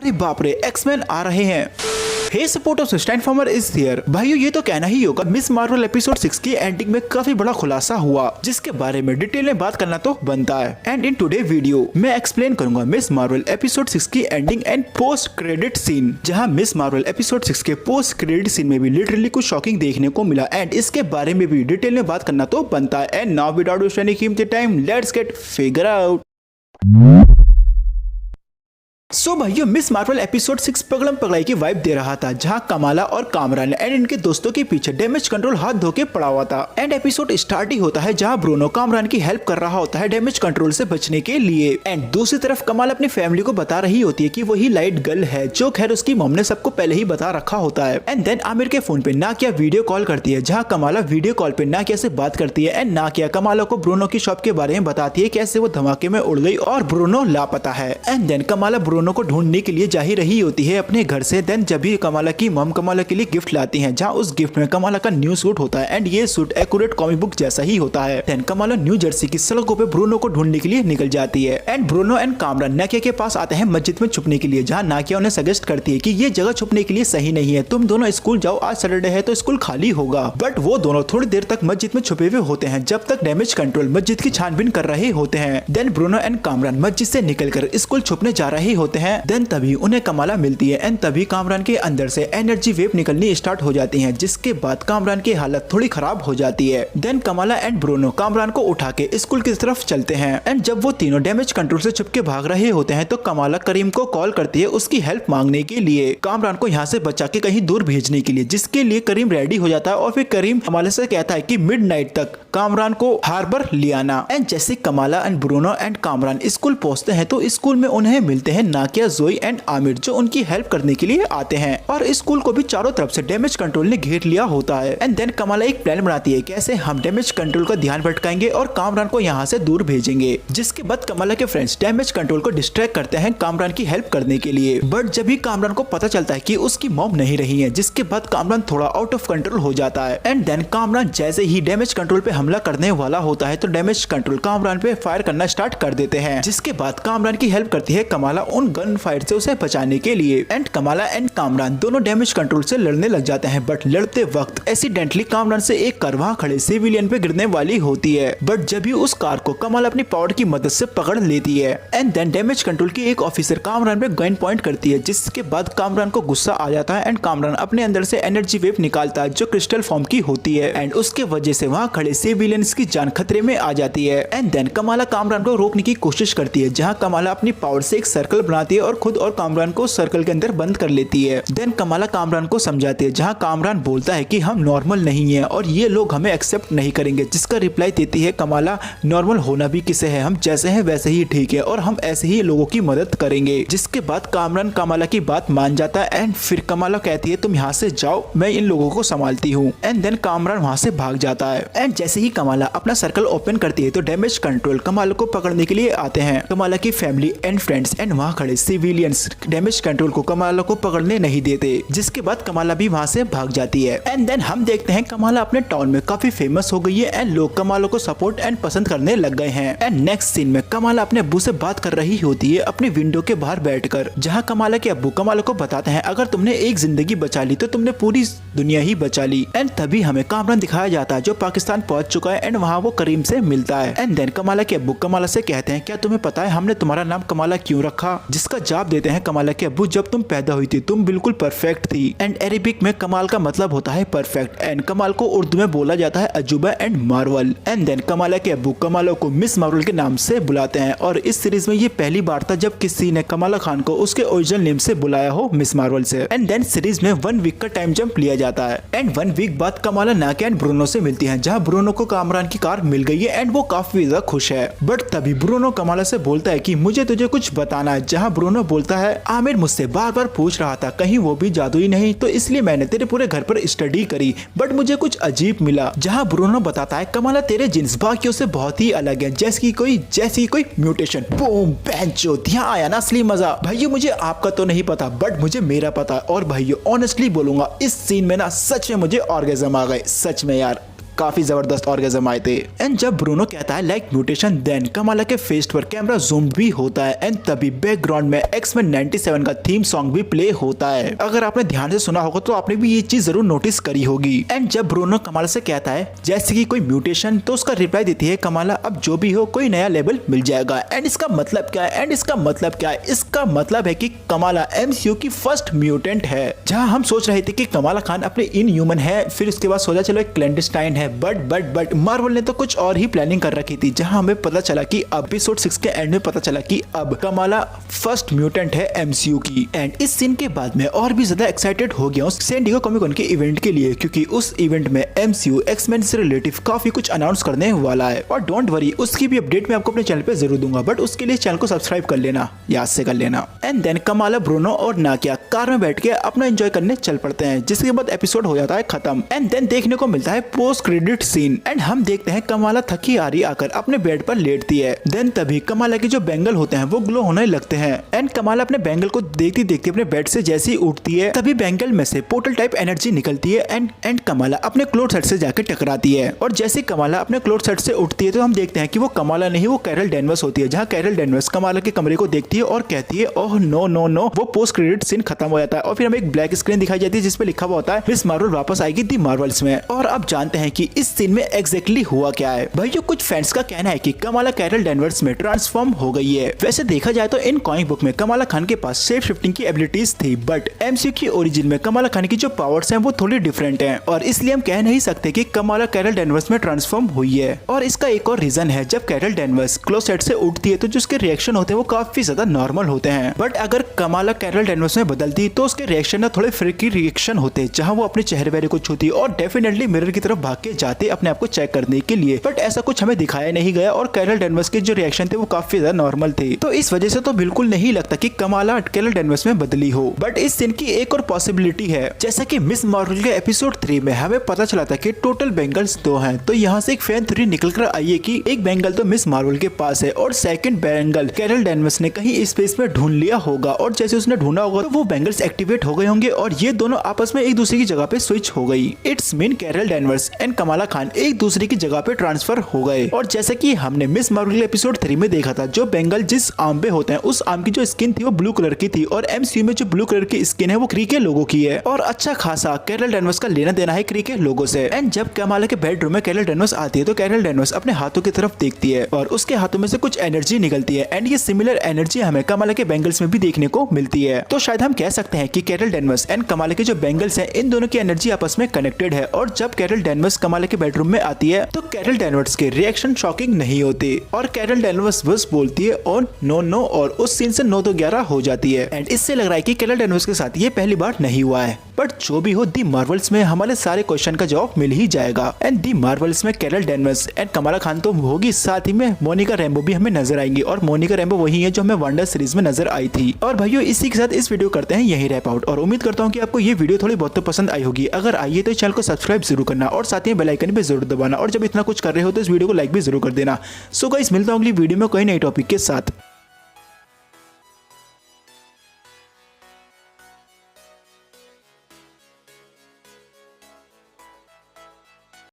अरे बाप रे, एक्समैन आ रहे हैं। हे सपोर्टर्स, ट्रांसफॉर्मर इज हियर। भाइयों ये तो कहना ही होगा, मिस मार्वल एपिसोड 6 की एंडिंग में काफी बड़ा खुलासा हुआ, जिसके बारे में डिटेल में बात करना तो बनता है। एंड इन टुडे वीडियो मैं एक्सप्लेन करूंगा मिस मार्वल एपिसोड 6 की ending and post credit scene, जहां मिस मार्वल एपिसोड 6 के पोस्ट क्रेडिट सीन में भी लिटरली कुछ शॉकिंग देखने को मिला एंड इसके बारे में भी डिटेल में बात करना तो बनता है। And now without wasting any कीमती time, let's get figure out. So भाइयों, मिस मार्वल एपिसोड 6 पगड़म पगड़ाई की वाइब दे रहा था, जहां कमाला और कामरान एंड इनके दोस्तों के पीछे डैमेज कंट्रोल हाथ धो के पड़ा हुआ था। एंड एपिसोड स्टार्ट ही होता है जहां ब्रूनो कामरान की हेल्प कर रहा होता है डैमेज कंट्रोल से बचने के लिए। एंड दूसरी तरफ कमाल अपनी फैमिली को बता रही होती है कि वही लाइट गर्ल है, जो खैर उसकी मॉम ने सबको पहले ही बता रखा होता है। एंड देन आमिर के फोन पे नाकिया वीडियो कॉल करती है, जहाँ कमाला वीडियो कॉल पे नाकिया से बात करती है एंड नाकिया कमाला को ब्रूनो की शॉप के बारे में बताती है, कैसे वो धमाके में उड़ गई और ब्रूनो लापता है। एंड देन कमाला ब्रूनो को ढूंढने के लिए जा ही रही होती है अपने घर से। देन जब भी कमाला की मॉम कमाला के लिए गिफ्ट लाती हैं, जहां उस गिफ्ट में कमाला का न्यू सूट होता है एंड ये सूट एक्यूरेट कॉमिक बुक जैसा ही होता है। देन कमाला न्यू जर्सी की सड़कों पे ब्रूनो को ढूंढने के लिए निकल जाती है एंड ब्रूनो एंड कामरान नाकिया के पास आते हैं मस्जिद में छुपने के लिए, जहां नाकिया उन्हें सजेस्ट करती है कि ये जगह छुपने के लिए सही नहीं है, तुम दोनों स्कूल जाओ, आज सैटरडे है तो स्कूल खाली होगा। बट वो दोनों थोड़ी देर तक मस्जिद में छुपे हुए होते हैं, जब तक डैमेज कंट्रोल मस्जिद की छानबीन कर रहे होते हैं। देन ब्रूनो एंड कामरान मस्जिद से निकलकर स्कूल छुपने जा रहे होते हैं। देन तभी उन्हें कमाला मिलती है एंड तभी कामरान के अंदर से एनर्जी वेव निकलनी स्टार्ट हो जाती हैं, जिसके बाद कामरान की हालत थोड़ी खराब हो जाती है। Then Kamala and Bruno Kamran को उठा के स्कूल की तरफ चलते हैं एंड जब वो तीनों डैमेज कंट्रोल से छुप के भाग रहे होते हैं तो कमाला करीम को कॉल करती है उसकी हेल्प मांगने के लिए, कामरान को यहाँ से बचा के कहीं दूर भेजने के लिए, जिसके लिए करीम रेडी हो जाता है और फिर करीम कमाला से कहता है कि मिडनाइट तक कामरान को हार्बर ले आना। एंड जैसे Kamala and Bruno and Kamran school पहुंचते हैं तो स्कूल में उन्हें मिलते हैं नाकिया, जोई एंड आमिर, जो उनकी हेल्प करने के लिए आते हैं और स्कूल को भी चारों तरफ से डैमेज कंट्रोल ने घेर लिया होता है। एंड देन कमाला एक प्लान बनाती है कैसे हम डैमेज कंट्रोल का ध्यान भटकाएंगे और कामरान को यहाँ से दूर भेजेंगे, जिसके बाद कमाला के फ्रेंड्स डैमेज कंट्रोल को डिस्ट्रैक्ट करते हैं कामरान की हेल्प करने के लिए। बट जब भी कामरान को पता चलता है कि उसकी मॉम नहीं रही है, जिसके बाद कामरान थोड़ा आउट ऑफ कंट्रोल हो जाता है। एंड देन कामरान जैसे ही डैमेज कंट्रोल पे हमला करने वाला होता है तो डैमेज कंट्रोल कामरान पे फायर करना स्टार्ट कर देते हैं, जिसके बाद कामरान की हेल्प करती है कमाला उन गन फायर से उसे बचाने के लिए। एंड कमाला एंड कामरान दोनों डैमेज कंट्रोल से लड़ने लग जाते हैं, बट लड़ते वक्त एक्सीडेंटली कामरान से एक कार वहां खड़े सिविलियन पे गिरने वाली होती है। बट जब भी उस कार को कमाल अपनी पावर की मदद से पकड़ लेती है एंड देन डैमेज कंट्रोल की एक ऑफिसर कामरान पे गन पॉइंट करती है, जिसके बाद कामरान को गुस्सा आ जाता है एंड कामरान अपने अंदर से एनर्जी वेव निकालता है जो क्रिस्टल फॉर्म की होती है एंड उसके वजह से वहाँ खड़े सिविलियंस की जान खतरे में आ जाती है। एंड देन कमाला कामरान को रोकने की कोशिश करती है, जहाँ कमाला अपनी पावर से एक सर्कल बनाती है और खुद और कामरान को सर्कल के अंदर बंद कर लेती है। देन कमाला कामरान को समझाती है, जहां कामरान बोलता है कि हम नॉर्मल नहीं है और ये लोग हमें एक्सेप्ट नहीं करेंगे, जिसका रिप्लाई देती है कमाला, नॉर्मल होना भी किसे है, हम जैसे हैं वैसे ही ठीक है और हम ऐसे ही लोगों की मदद करेंगे। जिसके बाद कामरान कमाला की बात मान जाता है एंड फिर कमाला कहती है तुम यहाँ से जाओ, मैं इन लोगों को संभालती हूँ। एंड देन कामरान वहाँ से भाग जाता है एंड जैसे ही कमाला अपना सर्कल ओपन करती है तो डैमेज कंट्रोल कमाला को पकड़ने के लिए आते हैं। कमाला की फैमिली एंड फ्रेंड्स एंड वहाँ खड़े सिविलियंस डैमेज कंट्रोल को कमाला को पकड़ने नहीं देते, जिसके बाद कमाला भी वहाँ से भाग जाती है। एंड देन हम देखते हैं कमाला अपने टाउन में काफी फेमस हो गई है एंड लोग कमाला को सपोर्ट एंड पसंद करने लग गए हैं। एंड नेक्स्ट सीन में कमाला अपने अब्बू से बात कर रही होती है अपनी विंडो के बाहर बैठकर, जहाँ कमाला के अब्बू कमाला को बताते हैं अगर तुमने एक जिंदगी बचा ली तो तुमने पूरी दुनिया ही बचा ली। एंड तभी हमें कामरान दिखाया जाता है जो पाकिस्तान पहुंच चुका है एंड वहाँ वो करीम से मिलता है। एंड देन कमाला के अब्बू कमाला से कहते हैं क्या तुम्हें पता है हमने तुम्हारा नाम कमाला क्यों रखा, जिसका जवाब देते हैं कमाला के अब्बू जब तुम पैदा हुई थी तुम बिल्कुल परफेक्ट थी। एंड अरेबिक में कमाल का मतलब होता है परफेक्ट एंड कमाल को उर्दू में बोला जाता है अजूबा and Marvel. And then Kamala के अब्बू कमाला को मिस मार्वल के नाम से बुलाते हैं और इस सीरीज में ये पहली बार था जब किसी ने कमाला खान को उसके ओरिजिनल नेम से बुलाया हो मिस मार्वल से। एंड देन सीरीज में 1 वीक का टाइम जंप लिया जाता है एंड 1 वीक बाद कमाला नाकिया एंड ब्रूनो से मिलती है, जहाँ ब्रूनो को कामरान की कार मिल गई है एंड वो काफी ज्यादा खुश है। बट तभी ब्रूनो कमाला से बोलता है कि मुझे तुझे कुछ बताना है, जहाँ ब्रूनो बोलता है आमिर मुझसे बार बार पूछ रहा था कहीं वो भी जादुई नहीं, तो इसलिए मैंने तेरे पूरे घर पर स्टडी करी बट मुझे कुछ अजीब मिला। जहाँ ब्रूनो बताता है कमाला तेरे जीन्स बाकियों से बहुत ही अलग है, जैसी कोई म्यूटेशन। बूम बेंचो, यहाँ आया ना असली मजा। भाइयों मुझे आपका तो नहीं पता बट मुझे मेरा पता, और भाइयों ऑनेस्टली बोलूंगा इस सीन में ना सच में मुझे ऑर्गेज़म आ गए, सच में यार काफी जबरदस्त ऑर्गेजम आए थे। एंड जब ब्रूनो कहता है लाइक म्यूटेशन, देन कमाला के फेस पर कैमरा जूम भी होता है एंड तभी बैकग्राउंड में एक्समैन 97 का थीम सॉन्ग भी प्ले होता है। अगर आपने ध्यान से सुना होगा तो आपने भी ये चीज जरूर नोटिस करी होगी। एंड जब ब्रूनो कमाला से कहता है जैसे कि कोई म्यूटेशन, तो उसका रिप्लाई देती है कमाला अब जो भी हो कोई नया लेवल मिल जाएगा। एंड इसका मतलब क्या है? इसका मतलब है कि कमाला एमसीयू की फर्स्ट म्यूटेंट है। जहां हम सोच रहे थे कि कमाला खान अपने इनह्यूमन है, फिर उसके बाद सोचा चलो एक क्लैंडस्टाइन है, बट मार्वल ने तो कुछ और ही प्लानिंग कर रखी थी। जहां हमें पता चला कि एपिसोड 6 के एंड में पता चला कि अब कमाला फर्स्ट म्यूटेंट है एमसीयू की। एंड इस सीन के बाद मैं और भी ज्यादा एक्साइटेड हो गया हूँ सैन डिएगो कॉमिक कॉन के इवेंट के लिए, क्योंकि उस इवेंट में एमसीयू एक्समैन से रिलेटिव काफी कुछ अनाउंस करने वाला है। और डोंट वरी, उसकी भी अपडेट मैं आपको अपने चैनल पे जरूर दूंगा, बट उसके लिए चैनल को सब्सक्राइब कर लेना, याद से कर लेना। एंड देन कमाला, ब्रूनो और नाकिया कार में बैठ के अपना एंजॉय करने चल पड़ते हैं, जिसके बाद एपिसोड हो जाता है खत्म। एंड देन देखने को मिलता है पोस्ट क्रेडिट सीन। एंड हम देखते हैं कमाला थकी हारी आकर अपने बेड पर लेटती है। देन तभी कमाला के जो बैंगल होते हैं वो ग्लो होने लगते हैं। एंड कमाला अपने बैंगल को देखती देखती अपने बेड से जैसे ही उठती है तभी बैंगल में से पोर्टल टाइप एनर्जी निकलती है। एंड कमाला अपने क्लोथ सेट से जाकर टकराती है। और जैसे कमाला अपने क्लोथ सेट से उठती है तो हम देखते हैं कि वो कमाला नहीं, वो कैरल डैनवर्स होती है। जहाँ कैरल डैनवर्स कमाला के कमरे को देखती है और कहती है ओह नो नो नो। वो पोस्ट क्रेडिट सीन खत्म हो जाता है और फिर हमें एक ब्लैक स्क्रीन दिखाई जाती है जिसपे लिखा हुआ होता है मिस मार्वल वापस आएगी दी मार्वल्स में। और अब जानते हैं कि इस सीन में एग्जैक्टली हुआ क्या है। भाइयों, कुछ फैंस का कहना है कि कमाला कैरल डैनवर्स में ट्रांसफॉर्म हो गई है। वैसे देखा जाए तो इन कॉमिक बुक में कमाला खान के पास शेप शिफ्टिंग की एबिलिटीज थी, बट एमसीयू की ओरिजिन में कमाला खान की जो पावर्स हैं वो थोड़ी डिफरेंट हैं और इसलिए हम कह नहीं सकते कि कमाला कैरल डैनवर्स में ट्रांसफॉर्म हुई है। और इसका एक और रीजन है, जब कैरल डैनवर्स क्लोथ सेट से उठती है तो जो उसके रिएक्शन होते हैं वो काफी ज्यादा नॉर्मल होते हैं, बट अगर कमाला कैरल डैनवर्स में बदलती तो उसके रिएक्शन ना थोड़े फ्रीकी रिएक्शन होते, जहां वो अपने चेहरे वेहरे को छूती और डेफिनेटली मिरर की तरफ भाग के जाते अपने आप को चेक करने के लिए। बट ऐसा कुछ हमें दिखाया नहीं गया और कैरल डैनवर्स के जो रिएक्शन थे वो काफी ज्यादा नॉर्मल थे, तो इस वजह से तो बिल्कुल नहीं लगता कि कमाला कैरल डैनवर्स में बदली हो। बट इस सीन की एक और पॉसिबिलिटी है, जैसा कि मिस मार्वल के एपिसोड 3 में हमें पता चला था कि टोटल बैंगल्स 2 हैं, तो यहाँ से एक फैन थ्योरी निकल कर आई है कि एक बैंगल तो मिस मार्वल के पास है और सेकंड बैंगल कैरल डैनवर्स ने कहीं स्पेस में ढूंढ लिया होगा और जैसे उसने ढूंढा होगा तो वो बैंगल्स एक्टिवेट हो गए होंगे और ये दोनों आपस में एक दूसरे की जगह पे स्विच हो गई। It's mean Carol Danvers and Kamala Khan एक दूसरे की जगह पे ट्रांसफर हो गए। और जैसा कि हमने मिस मार्वल एपिसोड 3 में देखा था, जो बैंगल जिस आम पे होते हैं उस आम की जो स्किन थी वो ब्लू कलर की थी और एमसीयू में जो ब्लू कलर की स्किन है वो क्री के लोगों की है और अच्छा खासा कैरल डैनवर्स का लेना देना है क्री के लोगों से। एंड जब कमाला के बेडरूम में कैरल डैनवर्स आती है तो कैरल डैनवर्स अपने हाथों की तरफ देखती है और उसके हाथों में से कुछ एनर्जी निकलती है एंड ये सिमिलर एनर्जी हमें कमाला के बैंगल्स में भी देखने को मिलती है। तो शायद हम कह सकते हैं कि कैरल डैनवर्स एंड कमाला के जो बैंगल्स हैं इन दोनों की एनर्जी आपस में कनेक्टेड है और जब कैरल डैनवर्स कमाला के बेडरूम में आती है तो कैरल डैनवर्स के रिएक्शन शॉकिंग नहीं होते और कैरल डैनवर्स बस बोलती है ओ नो नो और उस सीन से 9 तो 11 हो जाती है। एंड इससे लग रहा है कि कैरल डैनवर्स के साथ ये पहली बार नहीं हुआ है, बट जो भी हो दी मार्वल्स में हमारे सारे क्वेश्चन का जवाब मिल ही जाएगा। एंड दी मार्वल्स में Carol Danvers and Kamala Khan तो होगी, साथ ही में मोनिका रैम्बो भी हमें नजर आएंगी और मोनिका रैम्बो वही है जो हमें वंडर सीरीज में नजर आई थी। और भाइयों, इसी के साथ इस वीडियो करते हैं यही रैप आउट और उम्मीद करता हूँ कि आपको ये वीडियो थोड़ी बहुत तो पसंद आई होगी। अगर आई है तो चैनल को सब्सक्राइब जरूर करना और साथ ही बेल आइकन भी जरूर दबाना और जब इतना कुछ कर रहे हो तो इस वीडियो को लाइक भी जरूर कर देना। सो गाइस, मिलता हूँ अगली वीडियो में कोई नई टॉपिक के साथ।